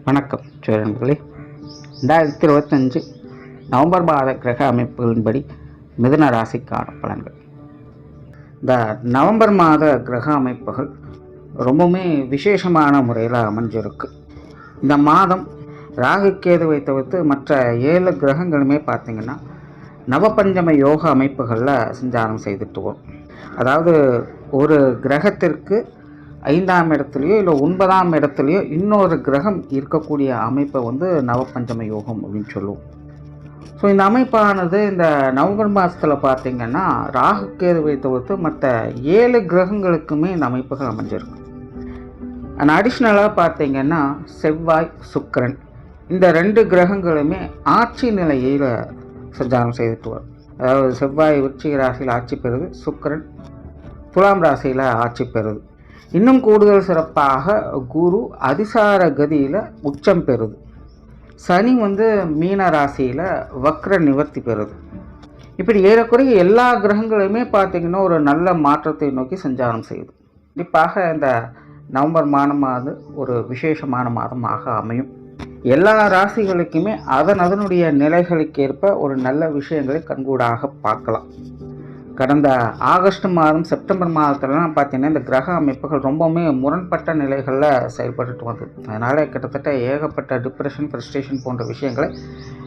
வணக்கம் நண்பர்களே. 2025 நவம்பர் மாத கிரக அமைப்புகளின்படி மிதுன ராசிக்கான பலன்கள். இந்த நவம்பர் மாத கிரக அமைப்புகள் ரொம்பவுமே விசேஷமான முறையில் அமைஞ்சிருக்கு. இந்த மாதம் ராகு கேதுவை தவிர்த்து மற்ற 7 கிரகங்களுமே பார்த்திங்கன்னா நவபஞ்சம யோக அமைப்புகளில் சஞ்சாரம் செய்துட்டு வரும். அதாவது ஒரு கிரகத்திற்கு 5ஆம் இடத்துலையோ இல்லை 9ஆம் இடத்துலையோ இன்னொரு கிரகம் இருக்கக்கூடிய அமைப்பை நவபஞ்சம யோகம் அப்படின்னு சொல்லுவோம். ஸோ இந்த அமைப்பானது இந்த நவம்பர் மாதத்தில் பார்த்திங்கன்னா ராகு கேதுவை தவிர்த்து மற்ற 7 கிரகங்களுக்குமே இந்த அமைப்புகள் அமைஞ்சிருக்கு. அண்ட் அடிஷ்னலாக பார்த்திங்கன்னா செவ்வாய், சுக்கிரன் இந்த 2 கிரகங்களுமே ஆட்சி நிலையில் சஞ்சாரம் செய்துட்டு வரும். அதாவது செவ்வாய் விருச்சிக ராசியில் ஆட்சி பெறுது, சுக்கிரன் துலாம் ராசியில் ஆட்சி பெறுது. இன்னும் கூடுதல் சிறப்பாக குரு அதிசார கதியில் உச்சம் பெறுது. சனி மீன ராசியில் வக்ர நிவர்த்தி பெறுது. இப்படி ஏறக்குறைய எல்லா கிரகங்களுமே பார்த்திங்கன்னா ஒரு நல்ல மாற்றத்தை நோக்கி சஞ்சாரம் செய்யுது. கண்டிப்பாக இந்த நவம்பர் மாதமானது ஒரு விசேஷமான மாதமாக அமையும். எல்லா ராசிகளுக்குமே அதனுடைய நிலைகளுக்கேற்ப ஒரு நல்ல விஷயங்களை கண்கூடாக பார்க்கலாம். கடந்த ஆகஸ்ட் மாதம், செப்டம்பர் மாதத்துலலாம் பார்த்திங்கன்னா இந்த கிரக அமைப்புகள் ரொம்பவுமே முரண்பட்ட நிலைகளில் செயல்பட்டு வந்தது. அதனால் கிட்டத்தட்ட ஏகப்பட்ட டிப்ரெஷன், ஃப்ரஸ்ட்ரேஷன் போன்ற விஷயங்களை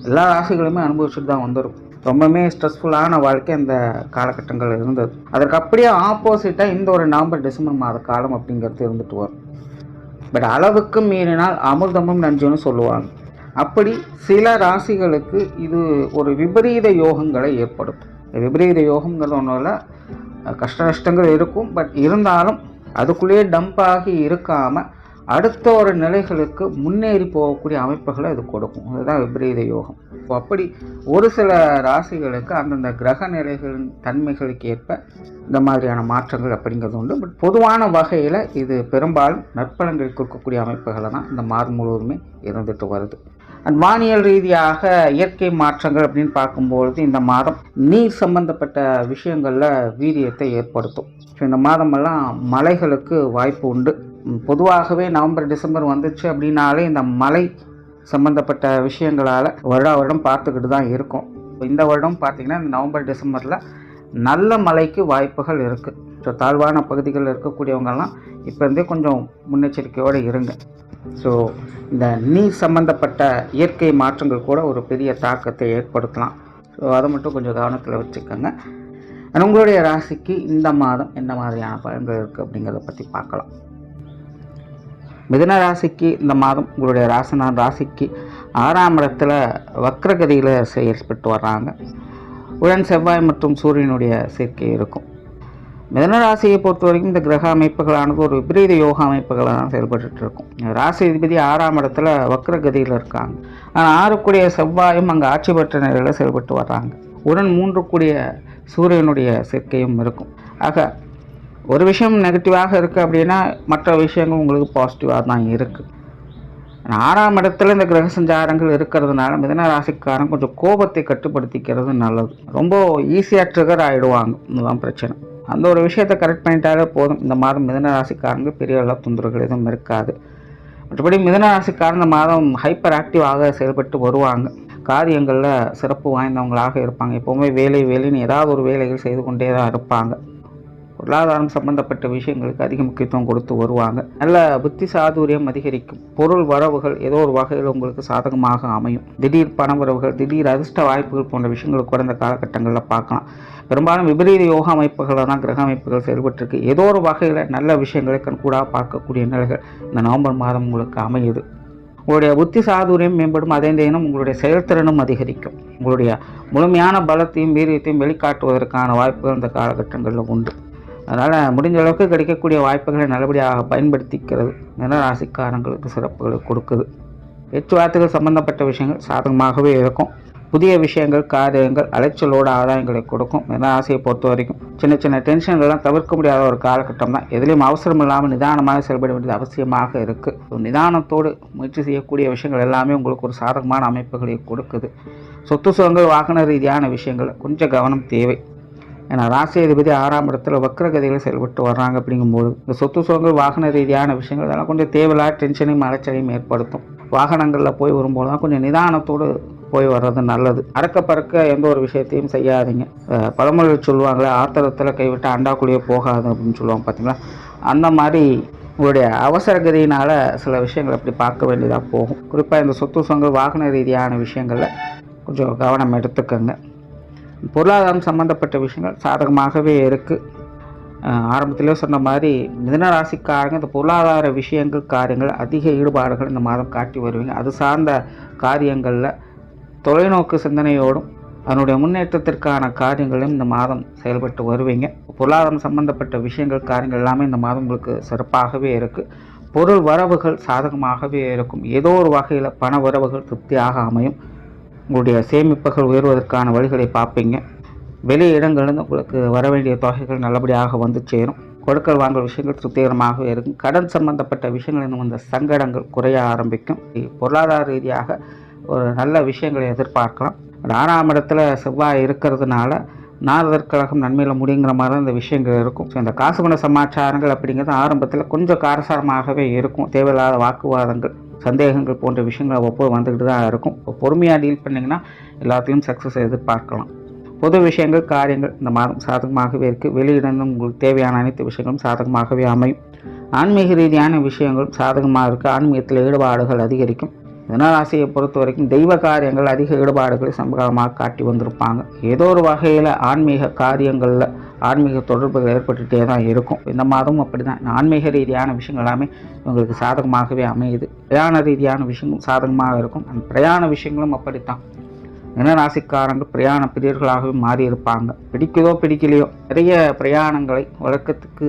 எல்லா ராசிகளுமே அனுபவிச்சுட்டு தான் வந்திருக்கும். ரொம்பவுமே ஸ்ட்ரெஸ்ஃபுல்லான வாழ்க்கை அந்த காலகட்டங்கள் இருந்தது. அதற்கு அப்படியே ஆப்போசிட்டாக இந்த ஒரு நவம்பர், டிசம்பர் மாத காலம் அப்படிங்கிறது இருந்துட்டு வரும். பட் அளவுக்கு மீறினால் அமிர்தமும் நஞ்சுன்னு சொல்லுவாங்க. அப்படி சில ராசிகளுக்கு இது ஒரு விபரீத யோகங்களை ஏற்படுத்தும். விபரீத யோகங்கிறது ஒன்றும் இல்லை, கஷ்ட நஷ்டங்கள் இருக்கும். பட் இருந்தாலும் அதுக்குள்ளேயே டம்ப் ஆகி இருக்காமல் அடுத்த ஒரு நிலைகளுக்கு முன்னேறி போகக்கூடிய அமைப்புகளை இது கொடுக்கும். அதுதான் விபரீத யோகம். அப்படி ஒரு சில ராசிகளுக்கு அந்தந்த கிரக நிலைகளின் தன்மைகளுக்கு ஏற்ப இந்த மாதிரியான மாற்றங்கள் அப்படிங்கிறது உண்டு. பட் பொதுவான வகையில் இது பெரும்பாலும் நற்பலன்கள் கொடுக்கக்கூடிய அமைப்புகளை தான் இந்த மாதம் முழுவதுமே இருந்துட்டு வருது. அண்ட் வானியல் ரீதியாக இயற்கை மாற்றங்கள் அப்படின்னு பார்க்கும்பொழுது இந்த மாதம் நீர் சம்பந்தப்பட்ட விஷயங்களில் வீரியத்தை ஏற்படுத்தும். ஸோ இந்த மாதமெல்லாம் மழைகளுக்கு வாய்ப்பு உண்டு. பொதுவாகவே நவம்பர், டிசம்பர் வந்துச்சு அப்படின்னாலே இந்த மழை சம்பந்தப்பட்ட விஷயங்களால் வருடம் பார்த்துக்கிட்டு தான் இருக்கும். இந்த வருடம் பார்த்திங்கன்னா இந்த நவம்பர், டிசம்பரில் நல்ல மழைக்கு வாய்ப்புகள் இருக்குது. ஸோ தாழ்வான பகுதிகளில் இருக்கக்கூடியவங்கெல்லாம் இப்போ இருந்தே கொஞ்சம் முன்னெச்சரிக்கையோடு இருங்க. ஸோ இந்த நீர் சம்பந்தப்பட்ட இயற்கை மாற்றங்கள் கூட ஒரு பெரிய தாக்கத்தை ஏற்படுத்தலாம். ஸோ அதை மட்டும் கொஞ்சம் கவனத்தில் வச்சுக்கோங்க. உங்களுடைய ராசிக்கு இந்த மாதம் என்ன மாதிரியான பலன்கள் இருக்குது அப்படிங்கிறத பற்றி பார்க்கலாம். மிதுன ராசிக்கு இந்த மாதம் உங்களுடைய ராசிக்கு 6ஆம் இடத்துல வக்ரகதியில் செயல்பட்டு வர்றாங்க. உடன் செவ்வாய் மற்றும் சூரியனுடைய சேர்க்கை இருக்கும். மிதுன ராசியை பொறுத்த வரைக்கும் இந்த கிரக அமைப்புகளானது ஒரு விபரீத யோக அமைப்புகளாக தான் செயல்பட்டு இருக்கும். ராசி அதிபதி 6ஆம் இடத்துல வக்ரகதியில் இருக்காங்க. ஆனால் 6 கூடிய செவ்வாயும் அங்கே ஆட்சி பெற்ற நிலையில் செயல்பட்டு வர்றாங்க. உடன் 3 கூடிய சூரியனுடைய சேர்க்கையும் இருக்கும். ஆக ஒரு விஷயம் நெகட்டிவாக இருக்குது அப்படின்னா மற்ற விஷயங்கள் உங்களுக்கு பாசிட்டிவாக தான் இருக்குது. 6ஆம் இடத்துல இந்த கிரக சஞ்சாரங்கள் இருக்கிறதுனால மிதுன ராசிக்காரன் கொஞ்சம் கோபத்தை கட்டுப்படுத்திக்கிறது நல்லது. ரொம்ப ஈஸியாக ட்ரிகர் ஆகிடுவாங்க. இதுதான் பிரச்சனை. அந்த ஒரு விஷயத்தை கரெக்ட் பண்ணிட்டாலே போதும். இந்த மாதம் மிதுன ராசிக்காரங்க பெரிய அளவு தொந்தரவுகள் எதுவும் இருக்காது. மற்றபடி மிதுன ராசிக்காரன் இந்த மாதம் ஹைப்பர் ஆக்டிவாக செயல்பட்டு வருவாங்க. காரியங்களில் சிறப்பு வாய்ந்தவங்களாக இருப்பாங்க. எப்போவுமே வேலைன்னு ஏதாவது ஒரு வேலைகள் செய்து கொண்டே தான் இருப்பாங்க. பொருளாதாரம் சம்பந்தப்பட்ட விஷயங்களுக்கு அதிக முக்கியத்துவம் கொடுத்து வருவாங்க. நல்ல புத்தி சாதுரியம் அதிகரிக்கும். பொருள் வரவுகள் ஏதோ ஒரு வகையில் உங்களுக்கு சாதகமாக அமையும். திடீர் பண வரவுகள், திடீர் அதிர்ஷ்ட வாய்ப்புகள் போன்ற விஷயங்களுக்கு கூட இந்த காலகட்டங்களில் பார்க்கலாம். பெரும்பாலும் விபரீத யோக அமைப்புகளில் தான் கிரக அமைப்புகள் செயல்பட்டுருக்கு. ஏதோ ஒரு வகையில் நல்ல விஷயங்களை கண்கூடாக பார்க்கக்கூடிய நிலைகள் இந்த நவம்பர் மாதம் உங்களுக்கு அமையுது. உங்களுடைய புத்தி சாதுரியம் மேம்படும். அதே நேரம் உங்களுடைய செயல்திறனும் அதிகரிக்கும். உங்களுடைய முழுமையான பலத்தையும் வீரியத்தையும் வெளிக்காட்டுவதற்கான வாய்ப்புகள் இந்த காலகட்டங்களில் உண்டு. அதனால் முடிஞ்ச அளவுக்கு கிடைக்கக்கூடிய வாய்ப்புகளை நல்லபடியாக பயன்படுத்திக்கிறது மிதுன ராசிக்காரங்களுக்கு சிறப்புகளை கொடுக்குது. பேச்சுவார்த்தைகள் சம்பந்தப்பட்ட விஷயங்கள் சாதகமாகவே இருக்கும். புதிய விஷயங்கள், காரியங்கள் அலைச்சலோட ஆதாயங்களை கொடுக்கும். மிதுன ராசியை பொறுத்த வரைக்கும் சின்ன சின்ன டென்ஷன்கள்லாம் தவிர்க்க முடியாத ஒரு காலகட்டம் தான். எதுலேயும் அவசரம் இல்லாமல் நிதானமாக செயல்பட வேண்டியது அவசியமாக இருக்குது. நிதானத்தோடு முயற்சி செய்யக்கூடிய விஷயங்கள் எல்லாமே உங்களுக்கு ஒரு சாதகமான அமைப்புகளை கொடுக்குது. சொத்து சுகங்கள், வாகன ரீதியான விஷயங்கள் கொஞ்சம் கவனம் தேவை. ஏன்னா ராசி அதிபதி 6ஆம் இடத்துல வக்ரகதியில் செயல்பட்டு வர்றாங்க. அப்படிங்கும்போது இந்த சொத்து சுகங்கள், வாகன ரீதியான விஷயங்கள் அதெல்லாம் கொஞ்சம் தேவையில்லாத டென்ஷனையும் அலைச்சலையும் ஏற்படுத்தும். வாகனங்களில் போய் வரும்போது தான் கொஞ்சம் நிதானத்தோடு போய் வர்றது நல்லது. அறக்க பறக்க எந்த ஒரு விஷயத்தையும் செய்யாதீங்க. பழமொழி சொல்லுவாங்களே, ஆத்திரத்தில் கைவிட்டு அண்டாக்குள்ளேயே போகாது அப்படின்னு சொல்லுவாங்க பார்த்தீங்களா. அந்த மாதிரி உங்களுடைய அவசர கதியினால் சில விஷயங்களை அப்படி பார்க்க வேண்டியதாக போகும். குறிப்பாக இந்த சொத்து சுகங்கள் வாகன ரீதியான விஷயங்களில் கொஞ்சம் கவனம் எடுத்துக்கோங்க. பொருளாதாரம் சம்மந்தப்பட்ட விஷயங்கள் சாதகமாகவே இருக்குது. ஆரம்பத்திலே சொன்ன மாதிரி மிதுன ராசிக்காரங்க இந்த பொருளாதார விஷயங்கள் காரியங்கள் அதிக ஈடுபாடுகள் இந்த மாதம் காட்டி வருவீங்க. அது சார்ந்த காரியங்களில் தொலைநோக்கு சிந்தனையோடும் அதனுடைய முன்னேற்றத்திற்கான காரியங்களும் இந்த மாதம் செயல்பட்டு வருவீங்க. பொருளாதாரம் சம்பந்தப்பட்ட விஷயங்கள் காரியங்கள் எல்லாமே இந்த மாதம் உங்களுக்கு சிறப்பாகவே இருக்குது. பொருள் வரவுகள் சாதகமாகவே இருக்கும். ஏதோ ஒரு வகையில் பண வரவுகள் திருப்தியாக அமையும். உங்களுடைய சேமிப்புகள் உயர்வதற்கான வழிகளை பார்ப்பீங்க. வெளி இடங்கள்லேருந்து உங்களுக்கு வர வேண்டிய தொகைகள் நல்லபடியாக வந்து சேரும். கொடுக்கல் வாங்கல் விஷயங்கள் திருப்திகரமாகவே இருக்கும். கடன் சம்பந்தப்பட்ட விஷயங்கள் வந்த சங்கடங்கள் குறைய ஆரம்பிக்கும். பொருளாதார ரீதியாக ஒரு நல்ல விஷயங்களை எதிர்பார்க்கலாம். 6ஆம் இடத்துல செவ்வாய் இருக்கிறதுனால நாரதர் கழகம் நன்மையில் முடிங்கிற மாதிரி தான் இந்த விஷயங்கள் இருக்கும். ஸோ இந்த காசு பண சமாச்சாரங்கள் அப்படிங்கிறது ஆரம்பத்தில் கொஞ்சம் காரசாரமாகவே இருக்கும். தேவையில்லாத வாக்குவாதங்கள் சந்தேகங்கள் போன்ற விஷயங்கள் அவ்வப்போது வந்துக்கிட்டு தான் இருக்கும். பொறுமையாக டீல் பண்ணிங்கன்னா எல்லாத்தையும் சக்ஸஸ் எதிர்பார்க்கலாம். பொது விஷயங்கள் காரியங்கள் இந்த மாதம் சாதகமாகவே இருக்குது. வெளியிடந்தும் உங்களுக்கு தேவையான அனைத்து விஷயங்களும் சாதகமாகவே அமையும். ஆன்மீக ரீதியான விஷயங்களும் சாதகமாக இருக்குது. ஆன்மீகத்தில் ஈடுபாடுகள் அதிகரிக்கும். மிதுனராசியை பொறுத்த வரைக்கும் தெய்வ காரியங்கள் அதிக ஈடுபாடுகளை சமகாலமாக காட்டி வந்திருப்பாங்க. ஏதோ ஒரு வகையில் ஆன்மீக காரியங்களில் ஆன்மீக தொடர்புகள் ஏற்பட்டுகிட்டே தான் இருக்கும். இந்த மாதமும் அப்படி தான். ஆன்மீக ரீதியான விஷயங்கள் எல்லாமே உங்களுக்கு சாதகமாகவே அமையுது. பிரயாண ரீதியான விஷயங்களும் சாதகமாக இருக்கும். அந்த பிரயாண விஷயங்களும் அப்படித்தான். மிதுனராசிக்காரங்க பிரயாண பிரியர்களாகவே மாறி இருப்பாங்க. பிடிக்குதோ பிடிக்கலையோ நிறைய பிரயாணங்களை வழக்கத்துக்கு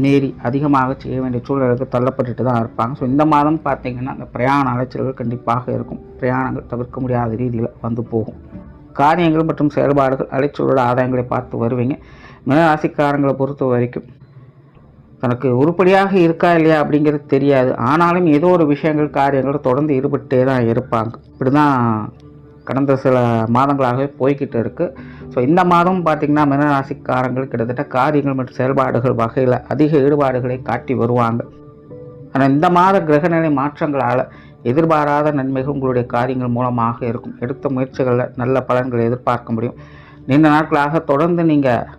மீறி அதிகமாக செய்ய வேண்டிய சூழலுக்கு தள்ளப்பட்டுட்டு தான் இருப்பாங்க. ஸோ இந்த மாதம் பார்த்திங்கன்னா அந்த பிரயாண அலைச்சல்கள் கண்டிப்பாக இருக்கும். பிரயாணங்கள் தவிர்க்க முடியாத ரீதியில் வந்து போகும். காரியங்கள் மற்றும் செயல்பாடுகள் அலைச்சலோட ஆதாயங்களை பார்த்து வருவீங்க. மிதுனராசிக்காரங்களை பொறுத்த வரைக்கும் தனக்கு உருப்படியாக இருக்கா இல்லையா அப்படிங்கிறது தெரியாது. ஆனாலும் ஏதோ ஒரு விஷயங்கள் காரியங்கள் தொடர்ந்து ஈடுபட்டே தான் இருப்பாங்க. இப்படி தான் கடந்த சில மாதங்களாகவே போய்கிட்டு இருக்குது. ஸோ இந்த மாதம் பார்த்திங்கன்னா மிதுனராசிக்காரங்கள் கிட்டத்தட்ட காரியங்கள் மற்றும் செயல்பாடுகள் வகையில் அதிக ஈடுபாடுகளை காட்டி வருவாங்க. ஆனால் இந்த மாத கிரகநிலை மாற்றங்களால் எதிர்பாராத நன்மைகள் உங்களுடைய காரியங்கள் மூலமாக இருக்கும். எடுத்த முயற்சிகளில் நல்ல பலன்களை எதிர்பார்க்க முடியும். நீண்ட நாட்களாக தொடர்ந்து நீங்கள்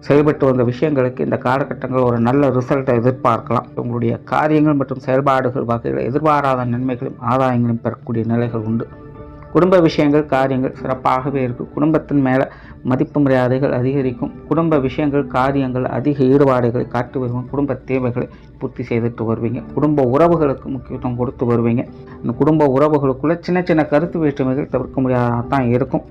செயல்பட்டு வந்த விஷயங்களுக்கு இந்த காலகட்டங்கள் ஒரு நல்ல ரிசல்ட்டை எதிர்பார்க்கலாம். உங்களுடைய காரியங்கள் மற்றும் செயல்பாடுகள் வகையில் எதிர்பாராத நன்மைகளும் ஆதாயங்களும் பெறக்கூடிய நிலைகள் உண்டு. குடும்ப விஷயங்கள் காரியங்கள் சிறப்பாகவே இருக்கும். குடும்பத்தின் மேலே மதிப்பு மரியாதைகள் அதிகரிக்கும். குடும்ப விஷயங்கள் காரியங்கள் அதிக ஈடுபாடுகளை காட்டி வருவீங்க. குடும்ப தேவைகளை பூர்த்தி செய்துட்டு வருவீங்க. குடும்ப உறவுகளுக்கு முக்கியத்துவம் கொடுத்து வருவீங்க. இந்த குடும்ப உறவுகளுக்குள்ளே சின்ன சின்ன கருத்து வேற்றுமைகள் தவிர்க்க முடியாத தான் இருக்கும்.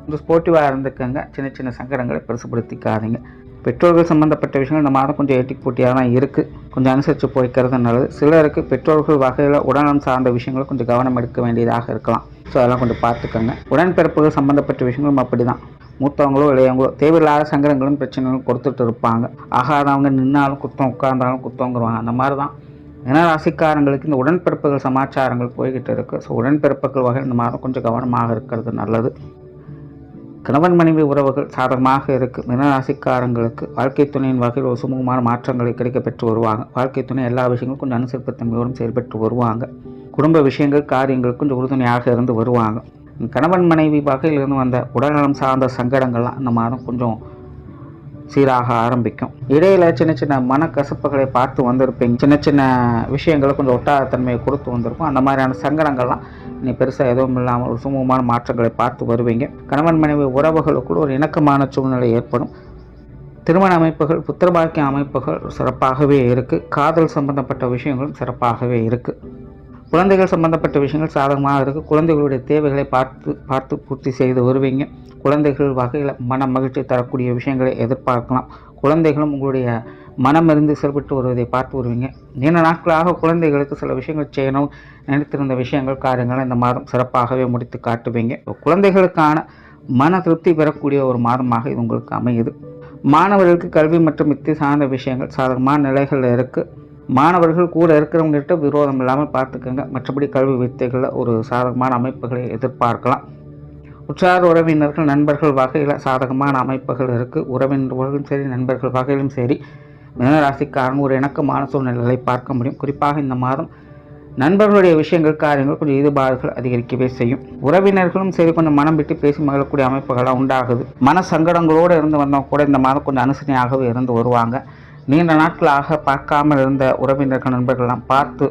இந்த ஸ்போர்ட்டிவாக இருந்துக்கங்க. சின்ன சின்ன சங்கடங்களை பெருசுபடுத்திக்காதீங்க. பெற்றோர்கள் சம்மந்தப்பட்ட விஷயங்கள் இந்த மாதம் கொஞ்சம் ஏட்டி போட்டியாக தான் இருக்குது. கொஞ்சம் அனுசரித்து போய்க்கிறது நல்லது. சிலருக்கு பெற்றோர்கள் வகையில் உடல்நலம் சார்ந்த விஷயங்களை கொஞ்சம் கவனம் எடுக்க வேண்டியதாக இருக்கலாம். ஸோ அதெல்லாம் கொஞ்சம் பார்த்துக்கோங்க. உடன்பிறப்புகள் சம்மந்தப்பட்ட விஷயங்களும் அப்படி தான். மூத்தவங்களோ இளையவங்களோ தேவையில்லாத சங்கடங்களும் பிரச்சனைகளும் கொடுத்துட்டு இருப்பாங்க. ஆகாதவங்க நின்னாலும் குத்தம், உட்கார்ந்தாலும் குத்தங்கிறவாங்க. அந்த மாதிரி தான் மிதுனராசிக்காரங்களுக்கு இந்த உடன்பிறப்புகள் சமாச்சாரங்கள் போய்கிட்டு இருக்குது. ஸோ உடன்பிறப்புகள் வகை இந்த மாதம் கொஞ்சம் கவனமாக இருக்கிறது நல்லது. கணவன் மனைவி உறவுகள் சாதகமாக இருக்குது. மிதுனராசிக்காரங்களுக்கு வாழ்க்கை துணையின் வகையில் ஒரு சுமூகமான மாற்றங்களை கிடைக்க பெற்று வருவாங்க. வாழ்க்கை துணை எல்லா விஷயங்களும் கொஞ்சம் அனுசரிப்பு தன்மையோடும் செயல்பட்டு வருவாங்க. குடும்ப விஷயங்கள் காரியங்கள் கொஞ்சம் உறுதுணையாக இருந்து வருவாங்க. கணவன் மனைவி வகையிலிருந்து வந்த உடல்நலம் சார்ந்த சங்கடங்கள்லாம் இந்த மாதம் கொஞ்சம் சீராக ஆரம்பிக்கும். இடையில சின்ன சின்ன மனக்கசப்புகளை பார்த்து வந்திருப்பீங்க. சின்ன சின்ன விஷயங்களை கொஞ்சம் ஒட்டாத தன்மையை கொடுத்து வந்திருக்கும். அந்த மாதிரியான சங்கடங்கள்லாம் நீ பெருசாக எதுவும் இல்லாமல் ஒரு சுமூகமான மாற்றங்களை பார்த்து வருவீங்க. கணவன் மனைவி உறவுகளுக்குள் ஒரு இணக்கமான சூழ்நிலை ஏற்படும். திருமண அமைப்புகள் புத்திரபாக்கிய அமைப்புகள் சிறப்பாகவே இருக்குது. காதல் சம்பந்தப்பட்ட விஷயங்களும் சிறப்பாகவே இருக்குது. குழந்தைகள் சம்பந்தப்பட்ட விஷயங்கள் சாதகமாக இருக்குது. குழந்தைகளுடைய தேவைகளை பார்த்து பூர்த்தி செய்து வருவீங்க. குழந்தைகள் வகையில் மன மகிழ்ச்சி தரக்கூடிய விஷயங்களை எதிர்பார்க்கலாம். குழந்தைகளும் உங்களுடைய மனமிருந்து செயல்பட்டு வருவதை பார்த்து வருவீங்க. நீண்ட நாட்களாக குழந்தைகளுக்கு சில விஷயங்கள் செய்யணும் நினைத்திருந்த விஷயங்கள் காரியங்களை இந்த மாதம் சிறப்பாகவே முடித்து காட்டுவீங்க. குழந்தைகளுக்கான மன திருப்தி பெறக்கூடிய ஒரு மாதமாக இது உங்களுக்கு அமையுது. மாணவர்களுக்கு கல்வி மற்றும் வித்தை சார்ந்த விஷயங்கள் சாதகமான நிலைகளில் இருக்குது. மாணவர்கள் கூட இருக்கிறவங்ககிட்ட விரோதம் இல்லாமல் பார்த்துக்கோங்க. மற்றபடி கல்வி வித்தைகளில் ஒரு சாதகமான அமைப்புகளை எதிர்பார்க்கலாம். உற்றார் உறவினர்கள் நண்பர்கள் வகையில் சாதகமான அமைப்புகள் இருக்குது. உறவினர்களும் சரி நண்பர்கள் வகையிலும் சரி மிதுனராசிக்காரங்க ஒரு இணக்கமான சூழ்நிலைகளை பார்க்க முடியும். குறிப்பாக இந்த மாதம் நண்பர்களுடைய விஷயங்கள் காரியங்கள் கொஞ்சம் ஈடுபாடுகள் அதிகரிக்கவே செய்யும். உறவினர்களும் சரி கொஞ்சம் மனம் விட்டு பேசி மகிழக்கூடிய அமைப்புகள்லாம் உண்டாகுது. மன சங்கடங்களோடு இருந்து வந்தவங்க கூட இந்த மாதம் கொஞ்சம் அனுசரணையாகவே இருந்து வருவாங்க. நீண்ட நாட்களாக பார்க்காமல் இருந்த உறவினர்கள் நண்பர்கள்லாம் பார்த்து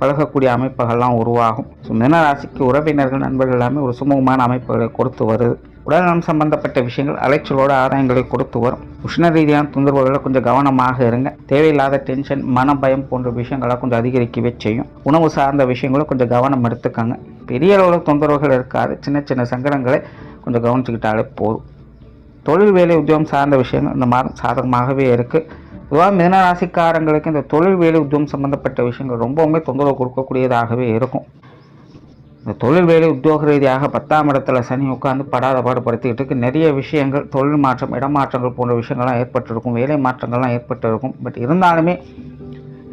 பழகக்கூடிய அமைப்புகள்லாம் உருவாகும். ஸோ மீனராசிக்கு உறவினர்கள் நண்பர்கள் எல்லாமே ஒரு சுமூகமான அமைப்புகளை கொடுத்து வருது. உடல்நலம் சம்பந்தப்பட்ட விஷயங்கள் அலைச்சலோட ஆதாயங்களை கொடுத்து வரும். உஷ்ண ரீதியான தொந்தரவுகளை கொஞ்சம் கவனமாக இருங்க. தேவையில்லாத டென்ஷன், மன பயம் போன்ற விஷயங்களை கொஞ்சம் அதிகரிக்கவே செய்யும். உணவு சார்ந்த விஷயங்களும் கொஞ்சம் கவனம் எடுத்துக்கங்க. பெரிய அளவில் தொந்தரவுகள் இருக்காது. சின்ன சின்ன சங்கடங்களை கொஞ்சம் கவனிச்சுக்கிட்டாலே போதும். தொழில் வேலை உத்தியோகம் சார்ந்த விஷயங்கள் இந்த மாதம் சாதகமாகவே இருக்குது. பொதுவாக மீனராசிக்காரங்களுக்கு இந்த தொழில் வேலை உத்தியோகம் சம்பந்தப்பட்ட விஷயங்கள் ரொம்பவுமே தொந்தரவு கொடுக்கக்கூடியதாகவே இருக்கும். இந்த தொழில் வேலை உத்தியோக ரீதியாக 10ஆம் இடத்துல சனி உட்காந்து படாத பாடுபடுத்திக்கிட்டு இருக்கு. நிறைய விஷயங்கள் தொழில் மாற்றம், இடமாற்றங்கள் போன்ற விஷயங்கள்லாம் ஏற்பட்டிருக்கும். வேலை மாற்றங்கள்லாம் ஏற்பட்டிருக்கும். பட் இருந்தாலுமே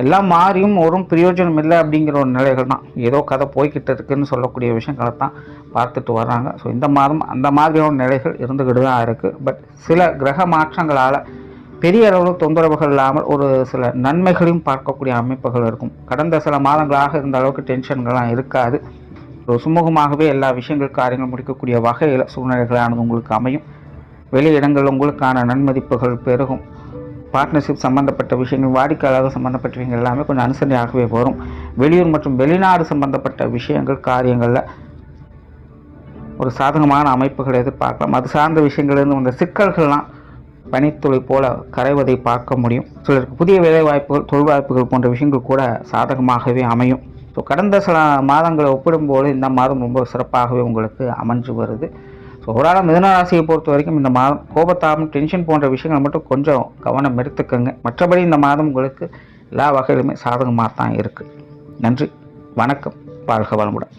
எல்லாம் மாறியும் ஒரு பிரயோஜனம் இல்லை அப்படிங்கிற ஒரு நிலைகள் தான். ஏதோ கதை போய்கிட்டு இருக்குன்னு சொல்லக்கூடிய விஷயங்களை தான் பார்த்துட்டு வர்றாங்க. ஸோ இந்த மாதம் அந்த மாதிரியான நிலைகள் இருந்துக்கிட்டு தான் இருக்குது. பட் சில கிரக மாற்றங்களால் பெரிய அளவில் தொந்தரவுகள் இல்லாமல் ஒரு சில நன்மைகளையும் பார்க்கக்கூடிய அமைப்புகள் இருக்கும். கடந்த சில மாதங்களாக இருந்த அளவுக்கு டென்ஷன்கள்லாம் இருக்காது. ஒரு சுமூகமாகவே எல்லா விஷயங்கள் காரியங்கள் முடிக்கக்கூடிய வகையில் சூழ்நிலைகளானது உங்களுக்கு அமையும். வெளி இடங்கள் உங்களுக்கான நன்மதிப்புகள் பெருகும். பார்ட்னர்ஷிப் சம்பந்தப்பட்ட விஷயங்கள், வாடிக்கையாளர்கள் சம்பந்தப்பட்ட விஷயங்கள் எல்லாமே கொஞ்சம் அனுசரணையாகவே வரும். வெளியூர் மற்றும் வெளிநாடு சம்பந்தப்பட்ட விஷயங்கள் காரியங்களில் ஒரு சாதகமான அமைப்புகளை எதிர்பார்க்கலாம். அது சார்ந்த விஷயங்கள்லேருந்து வந்த சிக்கல்கள்லாம் பனித்துளி போல கரைவதை பார்க்க முடியும். சிலருக்கு புதிய வேலை வாய்ப்புகள், தொழில் வாய்ப்புகள் போன்ற விஷயங்கள் கூட சாதகமாகவே அமையும். ஸோ கடந்த சில மாதங்களை ஒப்பிடும்போது இந்த மாதம் ரொம்ப சிறப்பாகவே உங்களுக்கு அமைஞ்சு வருது. ஸோ ஓரளவு மிதுனராசியை பொறுத்த வரைக்கும் இந்த மாதம் கோபத்தாபம், டென்ஷன் போன்ற விஷயங்கள் மட்டும் கொஞ்சம் கவனம் எடுத்துக்கோங்க. மற்றபடி இந்த மாதம் உங்களுக்கு எல்லா வகையிலுமே சாதகமாக தான் இருக்குது. நன்றி, வணக்கம், வாழ்க வளமுடன்.